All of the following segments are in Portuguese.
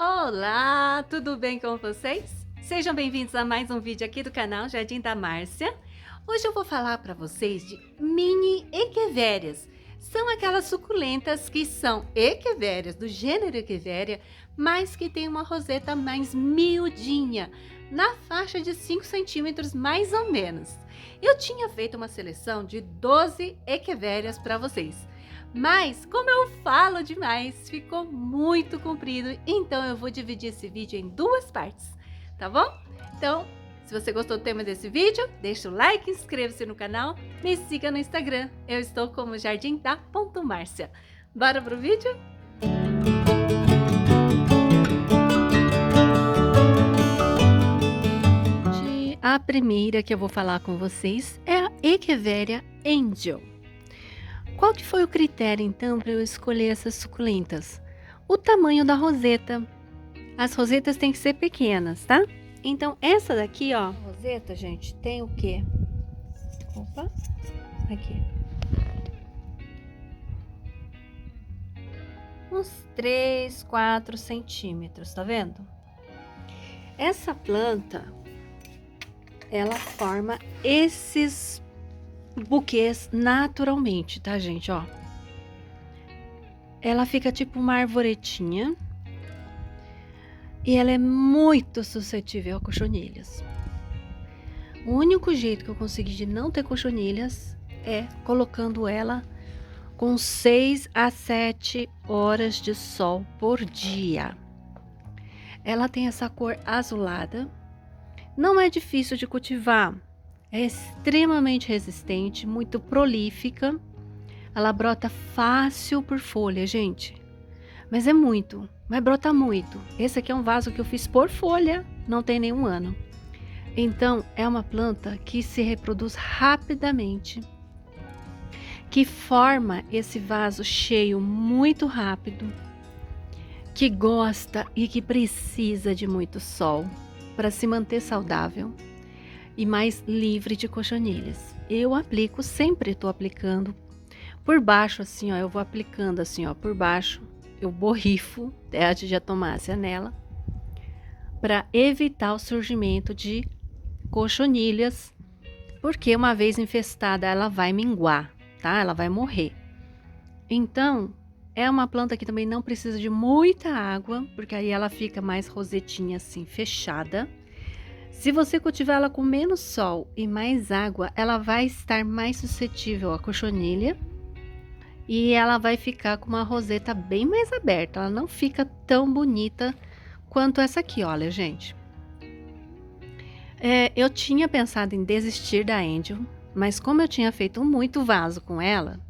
Olá, tudo bem com vocês? Sejam bem-vindos a mais um vídeo aqui do canal Jardim da Márcia. Hoje eu vou falar para vocês de mini equivérias. São aquelas suculentas que são equivérias, do gênero equivéria, mas que tem uma roseta mais miudinha, na faixa de 5 centímetros mais ou menos. Eu tinha feito uma seleção de 12 equivérias para vocês. Mas, como eu falo demais, ficou muito comprido, então eu vou dividir esse vídeo em duas partes, tá bom? Então, se você gostou do tema desse vídeo, deixa o like, inscreva-se no canal, me siga no Instagram, eu estou como jardimda.marcia. Bora pro vídeo? A primeira que eu vou falar com vocês é a Echeveria Angel. Qual que foi o critério, então, para eu escolher essas suculentas? O tamanho da roseta. As rosetas têm que ser pequenas, tá? Então, essa daqui, ó, roseta, gente, tem o quê? Opa, aqui. Uns 3, 4 centímetros, tá vendo? Essa planta, ela forma esses buquês naturalmente, tá, gente, ó. Ela fica tipo uma arvoretinha e ela é muito suscetível a cochonilhas. O único jeito que eu consegui de não ter cochonilhas é colocando ela com 6 a 7 horas de sol por dia. Ela tem essa cor azulada, não é difícil de cultivar. É extremamente resistente, muito prolífica. Ela brota fácil por folha, gente. Mas é muito, vai brotar muito. Esse aqui é um vaso que eu fiz por folha, não tem nenhum ano. Então, é uma planta que se reproduz rapidamente, que forma esse vaso cheio muito rápido, que gosta e que precisa de muito sol para se manter saudável e mais livre de cochonilhas. Eu aplico, sempre estou aplicando por baixo, assim, ó, eu vou aplicando assim, ó, por baixo, eu borrifo a diatomácea nela, para evitar o surgimento de cochonilhas, porque uma vez infestada, ela vai minguar, tá? Ela vai morrer. Então, é uma planta que também não precisa de muita água, porque aí ela fica mais rosetinha assim, fechada. Se você cultivar ela com menos sol e mais água, ela vai estar mais suscetível à cochonilha e ela vai ficar com uma roseta bem mais aberta. Ela não fica tão bonita quanto essa aqui, olha, gente. Eu tinha pensado em desistir da Angel, mas como eu tinha feito muito vaso com ela,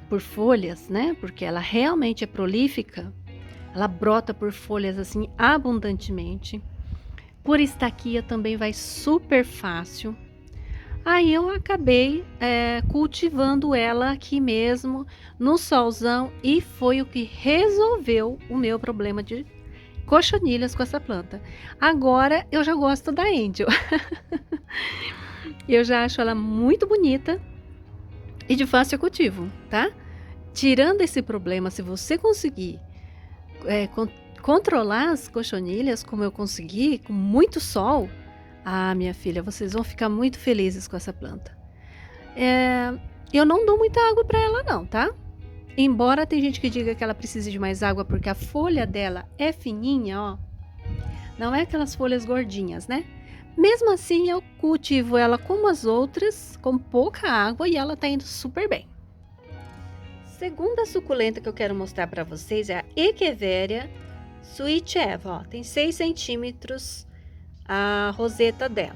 por folhas, né? Porque ela realmente é prolífica, ela brota por folhas assim abundantemente. Por estaquia também vai super fácil. Aí eu acabei cultivando ela aqui mesmo, no solzão, e foi o que resolveu o meu problema de cochonilhas com essa planta. Agora eu já gosto da Angel. Eu já acho ela muito bonita e de fácil cultivo, tá? Tirando esse problema, se você conseguir controlar as cochonilhas, como eu consegui, com muito sol, minha filha, vocês vão ficar muito felizes com essa planta. Eu não dou muita água para ela não, tá? Embora tem gente que diga que ela precisa de mais água porque a folha dela é fininha, ó. Não é aquelas folhas gordinhas, né? Mesmo assim, eu cultivo ela como as outras, com pouca água, e ela tá indo super bem. Segunda suculenta que eu quero mostrar para vocês é a Echeveria Sweet Eva, ó, tem 6 centímetros a roseta dela.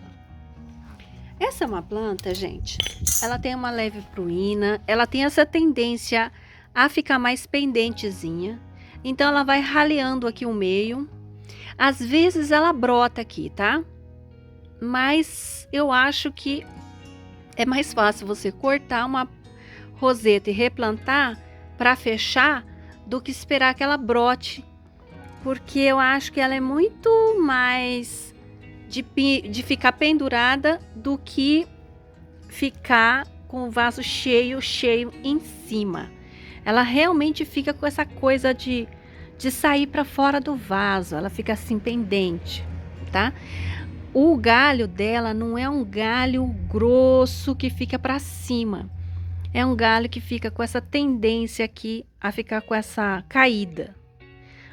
Essa é uma planta, gente, ela tem uma leve pruína, ela tem essa tendência a ficar mais pendentezinha, então ela vai raleando aqui o meio. Às vezes ela brota aqui, tá? Mas eu acho que é mais fácil você cortar uma roseta e replantar para fechar do que esperar que ela brote, porque eu acho que ela é muito mais de ficar pendurada do que ficar com o vaso cheio em cima. Ela realmente fica com essa coisa de de sair para fora do vaso, ela fica assim pendente, tá? O galho dela não é um galho grosso que fica para cima. É um galho que fica com essa tendência aqui a ficar com essa caída.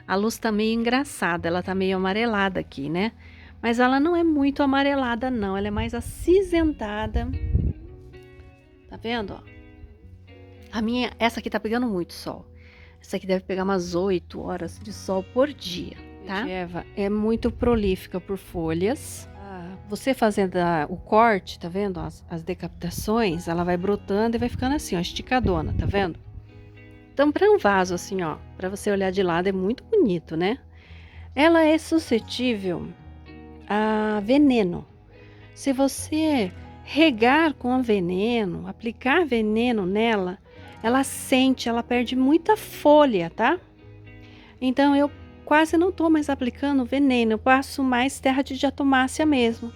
A luz tá meio engraçada, ela tá meio amarelada aqui, né? Mas ela não é muito amarelada não, ela é mais acinzentada. Tá vendo, ó? Essa aqui tá pegando muito sol. Essa aqui deve pegar umas 8 horas de sol por dia, tá? A erva é muito prolífica por folhas. Você fazendo o corte, tá vendo? As decapitações, ela vai brotando e vai ficando assim, ó, esticadona, tá vendo? Então, para um vaso assim, ó, para você olhar de lado é muito bonito, né? Ela é suscetível a veneno. Se você regar com veneno, aplicar veneno nela, ela sente, ela perde muita folha, tá? Então eu quase não tô mais aplicando veneno, eu passo mais terra de diatomácea mesmo,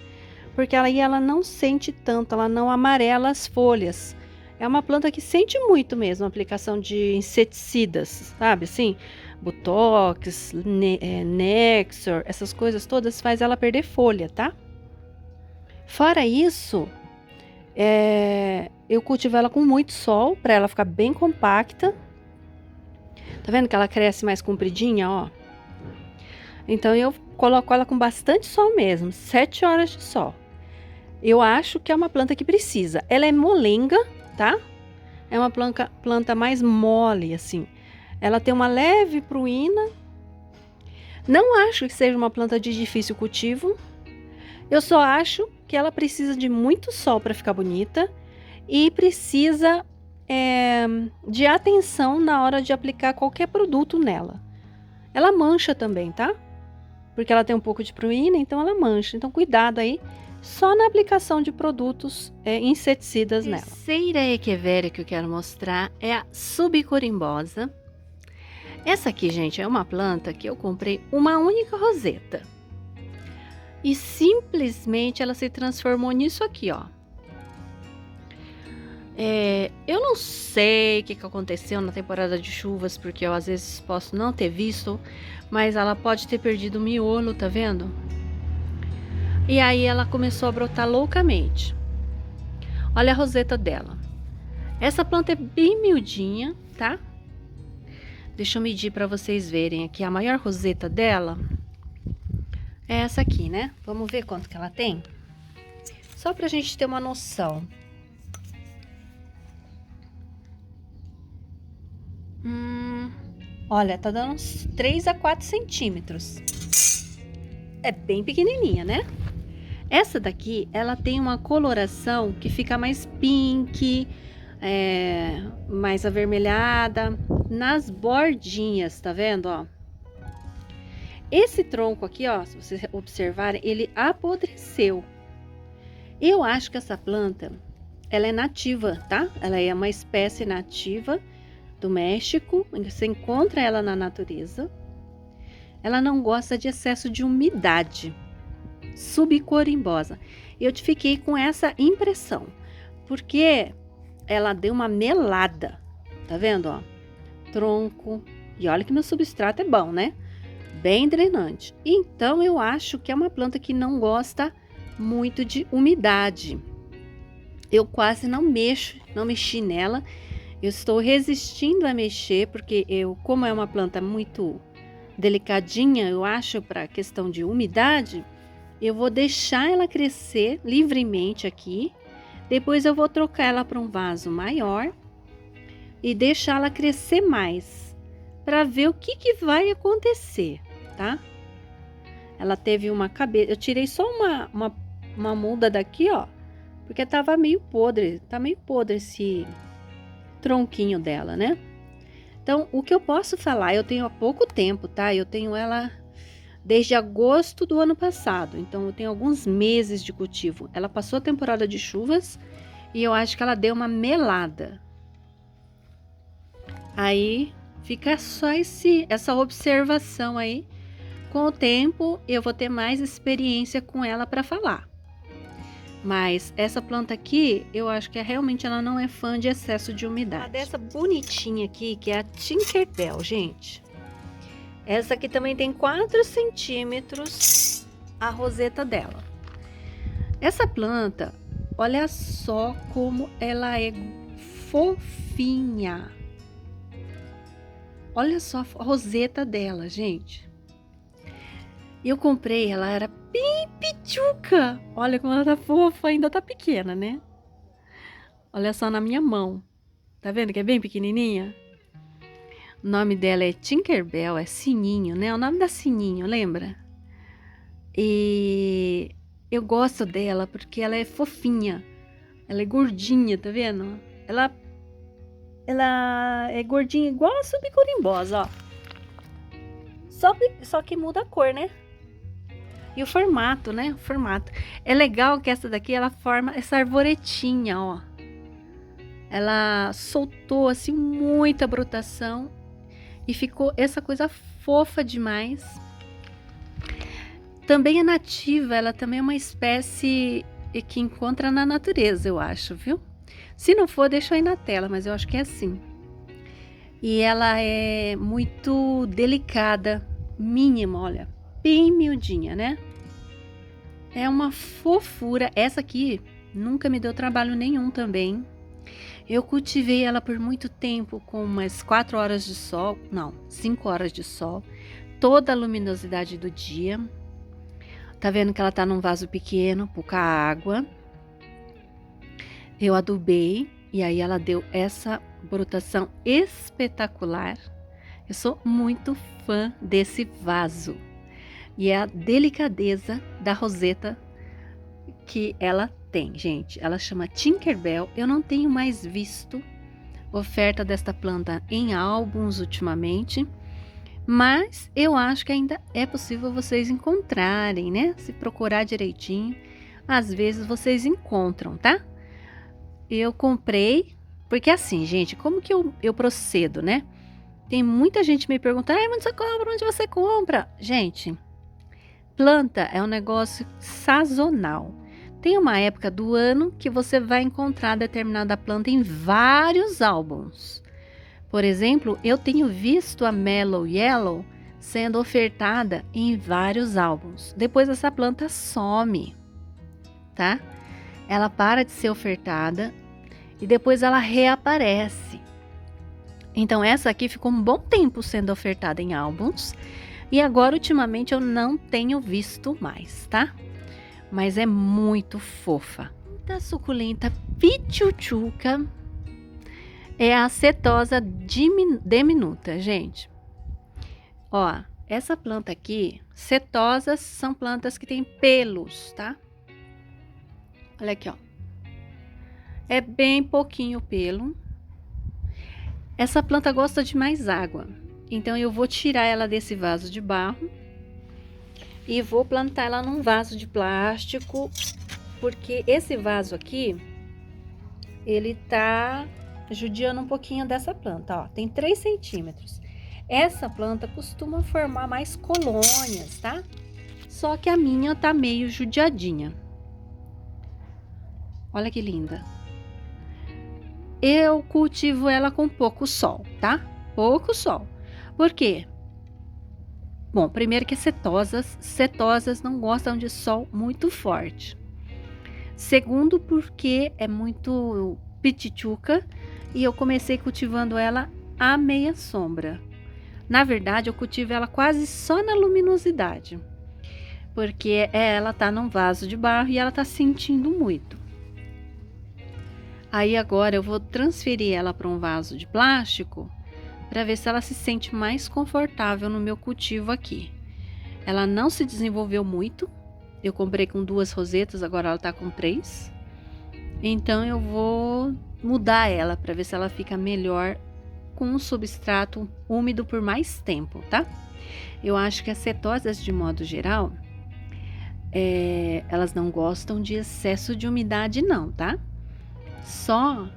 porque aí ela não sente tanto, ela não amarela as folhas. É uma planta que sente muito mesmo a aplicação de inseticidas, sabe assim? Botox, Nexor, essas coisas todas faz ela perder folha, tá? Fora isso, eu cultivo ela com muito sol, para ela ficar bem compacta. Tá vendo que ela cresce mais compridinha, ó? Então eu coloco ela com bastante sol mesmo, 7 horas de sol. Eu acho que é uma planta que precisa. Ela é molenga, tá? É uma planta mais mole, assim. Ela tem uma leve pruína. Não acho que seja uma planta de difícil cultivo. Eu só acho que ela precisa de muito sol para ficar bonita e precisa de atenção na hora de aplicar qualquer produto nela. Ela mancha também, tá? Porque ela tem um pouco de pruína, então ela mancha. Então cuidado aí, só na aplicação de produtos inseticidas nela. A terceira echeveria que eu quero mostrar é a subicorimbosa. Essa aqui, gente, é uma planta que eu comprei uma única roseta. E simplesmente ela se transformou nisso aqui, ó. Eu não sei o que aconteceu na temporada de chuvas, porque eu às vezes posso não ter visto, mas ela pode ter perdido o miolo, tá vendo? E aí ela começou a brotar loucamente. Olha a roseta dela. Essa planta é bem miudinha, tá? Deixa eu medir para vocês verem aqui. A maior roseta dela é essa aqui, né? Vamos ver quanto que ela tem? Só pra gente ter uma noção. Olha, tá dando uns 3 a 4 centímetros. É bem pequenininha, né? Essa daqui, ela tem uma coloração que fica mais pink, mais avermelhada, nas bordinhas, tá vendo, ó? Esse tronco aqui, ó, se vocês observarem, ele apodreceu. Eu acho que essa planta, ela é nativa, tá? Ela é uma espécie nativa do México, você encontra ela na natureza. Ela não gosta de excesso de umidade. Subicorimbosa. Eu fiquei com essa impressão, porque ela deu uma melada, tá vendo, ó? Tronco, e olha que meu substrato é bom, né? Bem drenante. Então eu acho que é uma planta que não gosta muito de umidade. Eu quase não mexi nela. Eu estou resistindo a mexer, porque como é uma planta muito delicadinha, eu acho, para questão de umidade, eu vou deixar ela crescer livremente aqui. Depois eu vou trocar ela para um vaso maior e deixar ela crescer mais, para ver o que vai acontecer, tá? Ela teve uma cabeça, eu tirei só uma muda daqui, ó, porque tava meio podre, tá meio podre esse tronquinho dela, né? Então, o que eu posso falar, eu tenho há pouco tempo, tá? Eu tenho ela desde agosto do ano passado, então eu tenho alguns meses de cultivo. Ela passou a temporada de chuvas e eu acho que ela deu uma melada. Aí fica só essa observação aí. Com o tempo eu vou ter mais experiência com ela para falar. Mas essa planta aqui, eu acho que realmente ela não é fã de excesso de umidade. Dessa bonitinha aqui, que é a Tinkerbell, gente. Essa aqui também tem 4 centímetros a roseta dela. Essa planta, olha só como ela é fofinha. Olha só a roseta dela, gente. Eu comprei, ela era bem pituca. Olha como ela tá fofa, ainda tá pequena, né? Olha só na minha mão. Tá vendo que é bem pequenininha? O nome dela é Tinkerbell, é Sininho, né? O nome da Sininho, lembra? E eu gosto dela porque ela é fofinha. Ela é gordinha, tá vendo? Ela é gordinha igual a subcurimbosa, ó. Só que muda a cor, né? E o formato, né? O formato. É legal que essa daqui, ela forma essa arvoretinha, ó. Ela soltou, assim, muita brotação. E ficou essa coisa fofa demais. Também é nativa, ela também é uma espécie que encontra na natureza, eu acho, viu? Se não for, deixa aí na tela, mas eu acho que é assim. E ela é muito delicada, mínima, olha, bem miudinha, né? É uma fofura. Essa aqui nunca me deu trabalho nenhum também. Eu cultivei ela por muito tempo com umas 4 horas de sol, não, 5 horas de sol, toda a luminosidade do dia. Tá vendo que ela tá num vaso pequeno, pouca água. Eu adubei e aí ela deu essa brotação espetacular. Eu sou muito fã desse vaso. E é a delicadeza da roseta que ela tem, gente. Ela chama Tinkerbell. Eu não tenho mais visto oferta desta planta em álbuns ultimamente, mas eu acho que ainda é possível vocês encontrarem, né? Se procurar direitinho, às vezes vocês encontram, tá? Eu comprei, porque assim, gente, como que eu procedo, né? Tem muita gente me perguntando, onde você compra? Onde você compra? Gente, planta é um negócio sazonal. Tem uma época do ano que você vai encontrar determinada planta em vários álbuns. Por exemplo, eu tenho visto a Mellow Yellow sendo ofertada em vários álbuns. Depois essa planta some, tá? Ela para de ser ofertada e depois ela reaparece. Então essa aqui ficou um bom tempo sendo ofertada em álbuns e agora ultimamente eu não tenho visto mais, tá? Mas é muito fofa. Da suculenta Pichuchuca é a setosa diminuta, gente. Ó, essa planta aqui, setosas são plantas que têm pelos, tá? Olha aqui, ó. É bem pouquinho pelo. Essa planta gosta de mais água. Então eu vou tirar ela desse vaso de barro e vou plantar ela num vaso de plástico, porque esse vaso aqui, ele tá judiando um pouquinho dessa planta, ó, tem 3 centímetros. Essa planta costuma formar mais colônias, tá? Só que a minha tá meio judiadinha. Olha que linda. Eu cultivo ela com pouco sol, tá? Pouco sol. Por quê? Bom, primeiro que setosas não gostam de sol muito forte. Segundo, porque é muito pitichuca e eu comecei cultivando ela à meia sombra. Na verdade, eu cultivo ela quase só na luminosidade, porque ela tá num vaso de barro e ela tá sentindo muito. Aí agora eu vou transferir ela para um vaso de plástico para ver se ela se sente mais confortável no meu cultivo aqui. Ela não se desenvolveu muito. Eu comprei com 2 rosetas, agora ela tá com 3. Então eu vou mudar ela para ver se ela fica melhor com um substrato úmido por mais tempo, tá? Eu acho que as setosas, de modo geral, elas não gostam de excesso de umidade não, tá? Só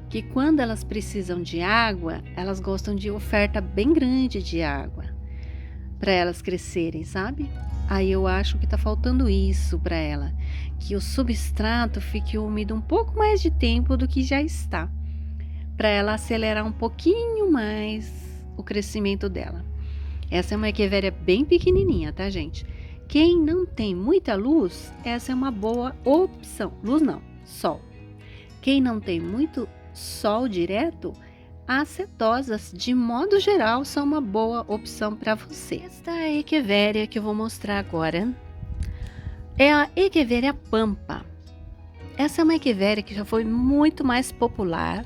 que quando elas precisam de água, elas gostam de oferta bem grande de água para elas crescerem, sabe? Aí eu acho que tá faltando isso para ela, que o substrato fique úmido um pouco mais de tempo do que já está, para ela acelerar um pouquinho mais o crescimento dela. Essa é uma echeveria bem pequenininha, tá, gente? Quem não tem muita luz, essa é uma boa opção. Luz não, sol. Quem não tem muito sol direto, as setosas, de modo geral, são uma boa opção para você. Esta echeveria que eu vou mostrar agora é a echeveria pampa. Essa é uma echeveria que já foi muito mais popular.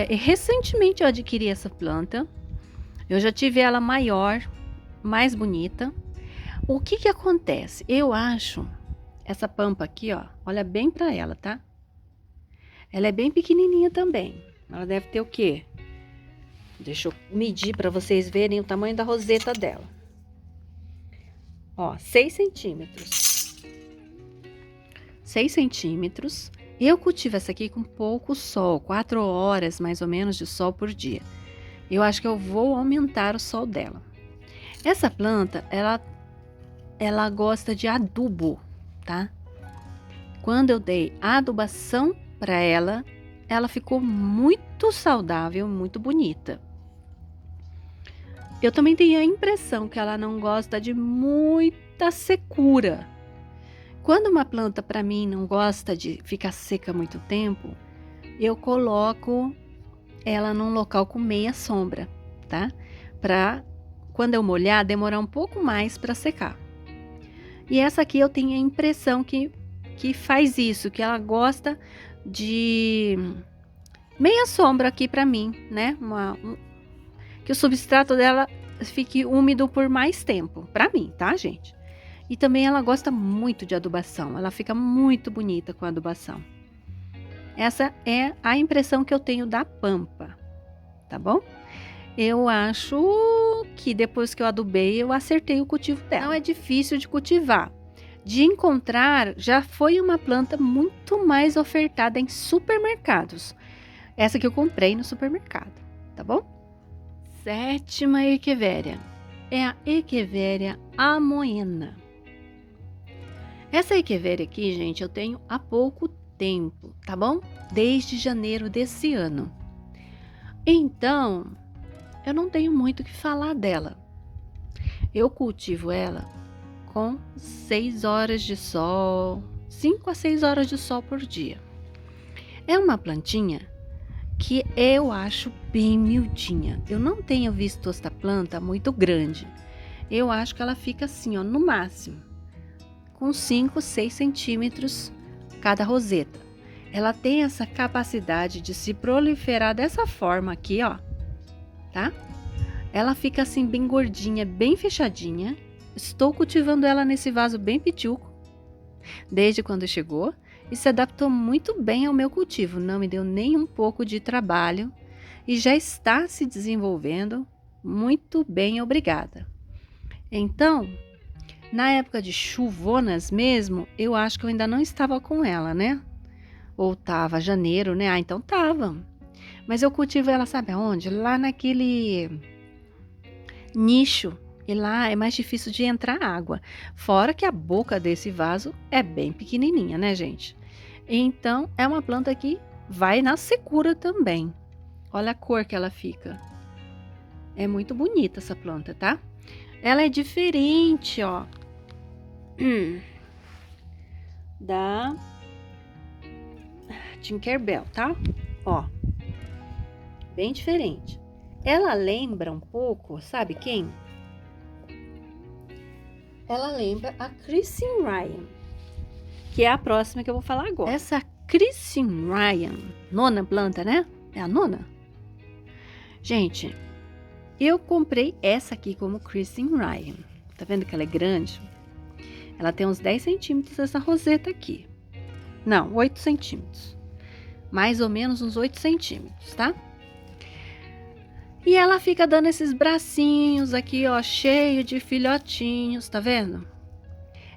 Recentemente eu adquiri essa planta. Eu já tive ela maior, mais bonita. O que que acontece? Eu acho essa pampa aqui, ó, olha bem para ela, tá? Ela é bem pequenininha também. Ela deve ter o quê? Deixa eu medir para vocês verem o tamanho da roseta dela. Ó, 6 centímetros. 6 centímetros. Eu cultivo essa aqui com pouco sol, 4 horas mais ou menos de sol por dia. Eu acho que eu vou aumentar o sol dela. Essa planta, ela gosta de adubo, tá? Quando eu dei adubação para ela, ela ficou muito saudável, muito bonita. Eu também tenho a impressão que ela não gosta de muita secura. Quando uma planta para mim não gosta de ficar seca muito tempo, eu coloco ela num local com meia sombra, tá? Para quando eu molhar, demorar um pouco mais para secar. E essa aqui eu tenho a impressão que faz isso, que ela gosta de meia sombra aqui para mim, né? Que o substrato dela fique úmido por mais tempo, para mim, tá, gente? E também ela gosta muito de adubação, ela fica muito bonita com a adubação. Essa é a impressão que eu tenho da pampa, tá bom? Eu acho que depois que eu adubei, eu acertei o cultivo dela. Não é difícil de cultivar. De encontrar, já foi uma planta muito mais ofertada em supermercados. Essa que eu comprei no supermercado, tá bom? Sétima echeveria é a echeveria amoena. Essa echeveria aqui, gente, eu tenho há pouco tempo, tá bom? Desde janeiro desse ano. Então, eu não tenho muito o que falar dela. Eu cultivo ela com 6 horas de sol, 5 a 6 horas de sol por dia. É uma plantinha que eu acho bem miudinha. Eu não tenho visto esta planta muito grande. Eu acho que ela fica assim, ó, no máximo, com 5, 6 centímetros cada roseta. Ela tem essa capacidade de se proliferar dessa forma aqui, ó, tá? Ela fica assim bem gordinha, bem fechadinha. Estou cultivando ela nesse vaso bem pituco, desde quando chegou, e se adaptou muito bem ao meu cultivo. Não me deu nem um pouco de trabalho e já está se desenvolvendo muito bem, obrigada. Então, na época de chuvonas mesmo, eu acho que eu ainda não estava com ela, né? Ou tava janeiro, né? Ah, então tava. Mas eu cultivo ela, sabe aonde? Lá naquele nicho. E lá é mais difícil de entrar água. Fora que a boca desse vaso é bem pequenininha, né, gente? Então, é uma planta que vai na secura também. Olha a cor que ela fica. É muito bonita essa planta, tá? Ela é diferente, ó. Da Tinkerbell, tá? Ó. Bem diferente. Ela lembra um pouco, sabe quem? Ela lembra a Christine Ryan, que é a próxima que eu vou falar agora. Essa Christine Ryan, nona planta, né? É a nona? Gente, eu comprei essa aqui como Christine Ryan. Tá vendo que ela é grande? Ela tem uns 10 centímetros essa roseta aqui. Não, 8 centímetros. Mais ou menos uns 8 centímetros, tá? E ela fica dando esses bracinhos aqui, ó, cheio de filhotinhos, tá vendo?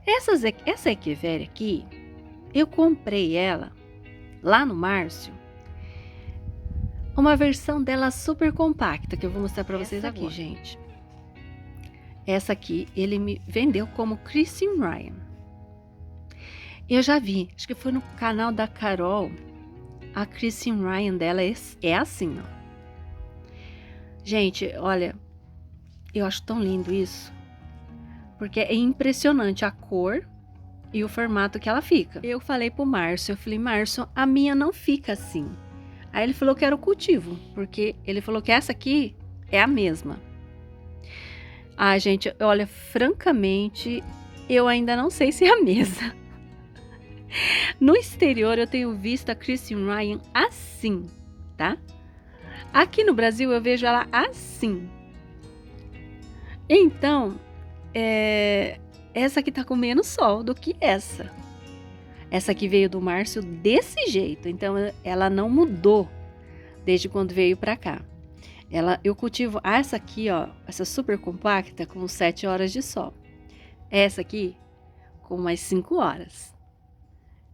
Essa echeveria aqui, eu comprei ela lá no Márcio, uma versão dela super compacta, que eu vou mostrar pra vocês aqui, gente. Essa aqui, ele me vendeu como Christine Ryan. Eu já vi, acho que foi no canal da Carol, a Christine Ryan dela é assim, ó. Gente, olha, Eu acho tão lindo isso. Porque é impressionante a cor e o formato que ela fica. Eu falei pro Márcio, Márcio, a minha não fica assim. Aí ele falou que era o cultivo, porque ele falou que essa aqui é a mesma. Ah, gente, olha, francamente, eu ainda não sei se é a mesma. No exterior eu tenho visto a Christian Ryan assim, tá? Aqui no Brasil eu vejo ela assim. Então, essa aqui tá com menos sol do que essa. Essa aqui veio do Márcio desse jeito, então ela não mudou desde quando veio pra cá. Eu cultivo essa aqui, ó, essa super compacta com 7 horas de sol. Essa aqui com mais 5 horas.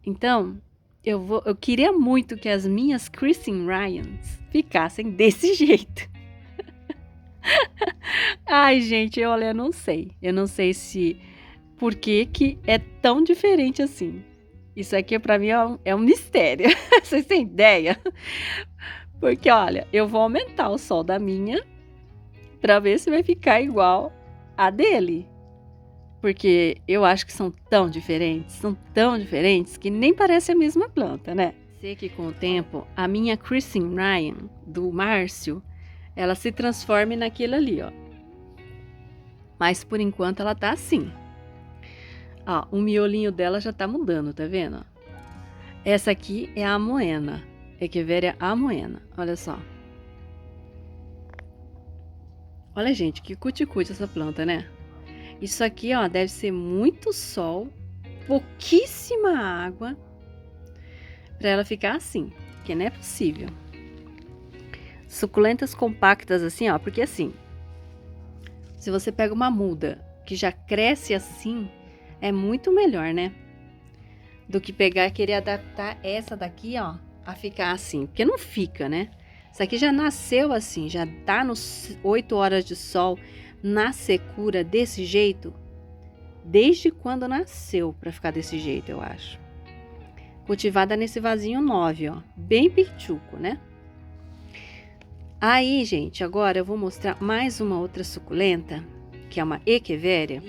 Então, eu queria muito que as minhas Christian Ryans ficassem desse jeito. Ai, gente, olha, eu não sei. Eu não sei se... Por que é tão diferente assim. Isso aqui pra mim é um mistério. Vocês têm ideia? Porque, olha, eu vou aumentar o sol da minha pra ver se vai ficar igual a dele. Porque eu acho que são tão diferentes que nem parece a mesma planta, né? Sei que com o tempo, a minha Christian Ryan, do Márcio, ela se transforme naquilo ali, ó. Mas por enquanto ela tá assim. Ó, o miolinho dela já tá mudando, tá vendo? Essa aqui é a Moena, Echeveria amoena, olha só. Olha, gente, que cuticute essa planta, né? Isso aqui, ó, deve ser muito sol, pouquíssima água, para ela ficar assim, que não é possível. Suculentas compactas assim, ó, porque assim, se você pega uma muda que já cresce assim, é muito melhor, né? Do que pegar e querer adaptar essa daqui, ó, a ficar assim, porque não fica, né? Isso aqui já nasceu assim, já tá nos 8 horas de sol, na secura desse jeito, desde quando nasceu para ficar desse jeito, eu acho. Cultivada nesse vasinho 9, ó, bem pichuco, né? Aí, gente, agora eu vou mostrar mais uma outra suculenta, que é uma Echeveria.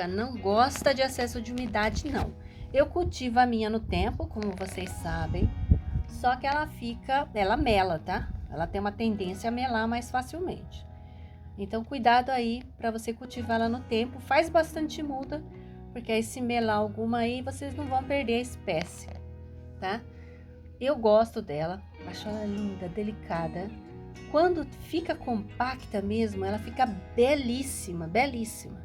Não gosta de excesso de umidade, não. Eu cultivo a minha no tempo, como vocês sabem, só que ela mela, tá? Ela tem uma tendência a melar mais facilmente. Então, cuidado aí para você cultivar ela no tempo. Faz bastante muda, porque aí se melar alguma aí, vocês não vão perder a espécie, tá? Eu gosto dela, acho ela linda, delicada. Quando fica compacta mesmo, ela fica belíssima, belíssima.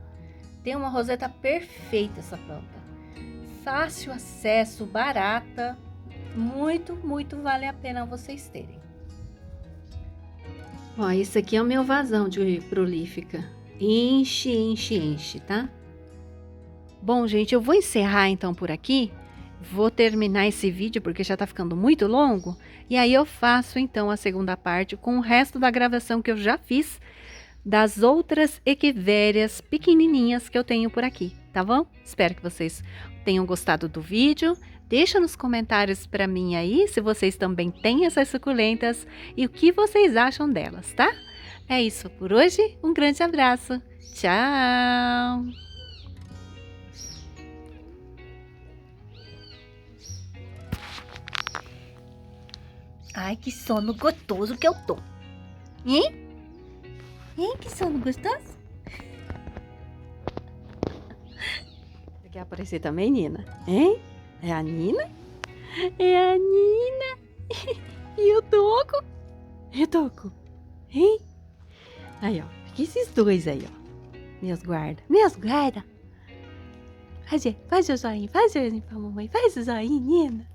Tem uma roseta perfeita essa planta. Fácil acesso, barata, muito, muito vale a pena vocês terem. Ó, esse aqui é o meu vasão de prolífica. Enche, enche, enche, tá? Bom, gente, eu vou encerrar então por aqui. Vou terminar esse vídeo porque já tá ficando muito longo. E aí eu faço então a segunda parte com o resto da gravação que eu já fiz das outras Echeverias pequenininhas que eu tenho por aqui, tá bom? Espero que vocês tenham gostado do vídeo. Deixa nos comentários para mim aí se vocês também têm essas suculentas e o que vocês acham delas, tá? É isso por hoje, um grande abraço. Tchau! Ai, que sono gostoso que eu tô. Hein? Hein, que sono gostoso? Você quer aparecer também, Nina? Hein? É a Nina? É a Nina! E o Toco? E o Toco? Hein? Aí, ó. Que esses dois aí, ó. Meus guarda. Meus guarda! Faz o zoinho pra mamãe. Faz o zoinho, Nina.